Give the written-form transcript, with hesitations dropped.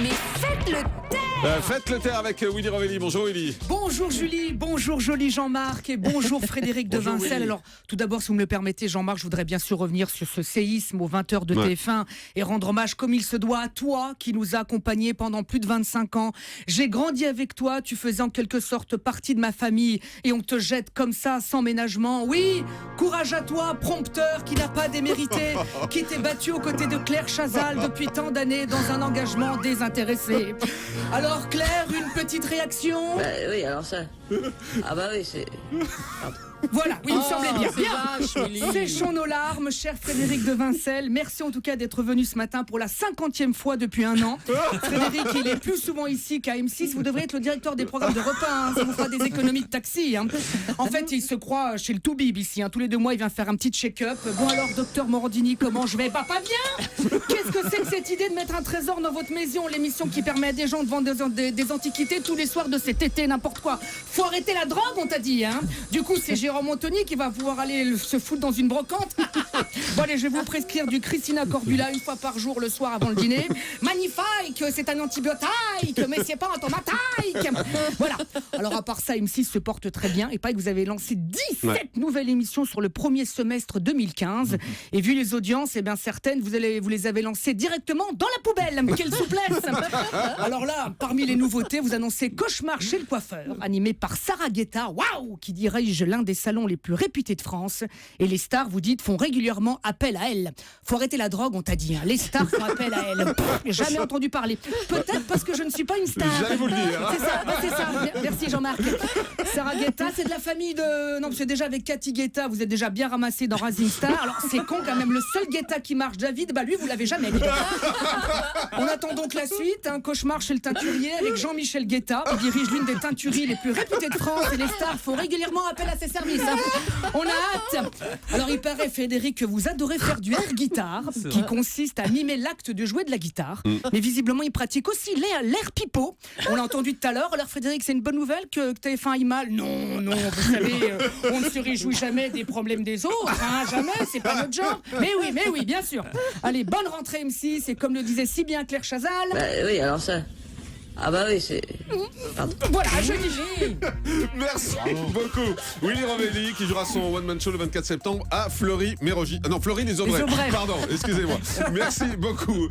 Mais faites le taire. Faites le taire avec Willy Rovelli. Bonjour Willy. Bonjour Julie, bonjour joli Jean-Marc et bonjour Frédéric de Bonjour, Vincelles. Willy. Alors tout d'abord, si vous me le permettez Jean-Marc, je voudrais bien sûr revenir sur ce séisme aux 20h de TF1 et rendre hommage comme il se doit à toi qui nous a accompagnés pendant plus de 25 ans. J'ai grandi avec toi, tu faisais en quelque sorte partie de ma famille et on te jette comme ça sans ménagement. Oui, courage à toi, prompteur qui n'a pas démérité, qui t'est battu aux côtés de Claire Chazal depuis tant d'années dans un engagement désintéressé. Alors Claire, une petite réaction? Oui, alors ça. Ah bah oui, c'est... Pardon. Voilà, oui, il me semblait bien. Bien. Séchons nos larmes, cher Frédéric de Vincelles. Merci en tout cas d'être venu ce matin pour la 50e fois depuis un an. Frédéric, il est plus souvent ici qu'à M6. Vous devriez être le directeur des programmes de repas. Hein. Ça vous fera des économies de taxi. Hein. En fait, il se croit chez le Toubib ici. Hein. Tous les 2 mois, il vient faire un petit check-up. Bon alors, docteur Morandini, comment je vais? Bah pas bien. Qu'est-ce que c'est que cette idée de mettre un trésor dans votre maison? L'émission qui permet à des gens de vendre des antiquités tous les soirs de cet été, n'importe quoi. Faut arrêter la drogue, on t'a dit. Hein. Du coup, c'est Jérôme Anthony qui va pouvoir aller se foutre dans une brocante. Bon allez, je vais vous prescrire du Christina Corbula 1 fois par jour le soir avant le dîner. Magnifique, c'est un antibiotique, mais c'est pas un tomataïque. Voilà. Alors à part ça, M6 se porte très bien. Et pas que vous avez lancé 17 nouvelles émissions sur le premier semestre 2015. Et vu les audiences, eh bien certaines, vous les avez lancées directement dans la poubelle. Mais quelle souplesse. Alors là, parmi les nouveautés, vous annoncez Cauchemar chez le coiffeur, animé par Sarah Guetta, waouh, qui dirige l'un des salons les plus réputés de France. Et les stars, vous dites, font régulièrement appel à elle. Faut arrêter la drogue, on t'a dit. Hein. Les stars font appel à elle. Jamais entendu parler. Peut-être parce que je ne suis pas une star. J'allais vous le dire. C'est ça, c'est ça. Merci Jean-Marc. Sarah Guetta, c'est de la famille de... Non, c'est déjà avec Cathy Guetta, vous êtes déjà bien ramassé dans Rising Star. Alors c'est con quand même, le seul Guetta qui marche, David, bah lui, vous l'avez jamais. On attend donc la suite, un Cauchemar chez le teinturier avec Jean-Michel Guetta, qui dirige l'une des teinturies les plus réputées de France et les stars font régulièrement appel à ses services. Hein. On a hâte. Alors il paraît, Frédéric, que vous adorez faire du air guitare, qui consiste à mimer l'acte de jouer de la guitare. Mais visiblement, il pratique aussi l'air pipeau. On l'a entendu tout à l'heure. Alors Frédéric, c'est une bonne nouvelle que TF1 aille mal? Non, vous savez, on ne se réjouit jamais des problèmes des autres. Hein, jamais, c'est pas notre genre. Mais oui, bien sûr. Allez, bonne rentrée M6. Et comme le disait si bien Claire Chazal... Oui, alors ça. Ah bah oui, c'est... Pardon. Voilà, je dis. Merci beaucoup. Willy Rovelli qui jouera son one-man show le 24 septembre à Fleury-Mérogis. Ah non, Fleury-les-Aubrais. Pardon, excusez-moi. Merci beaucoup.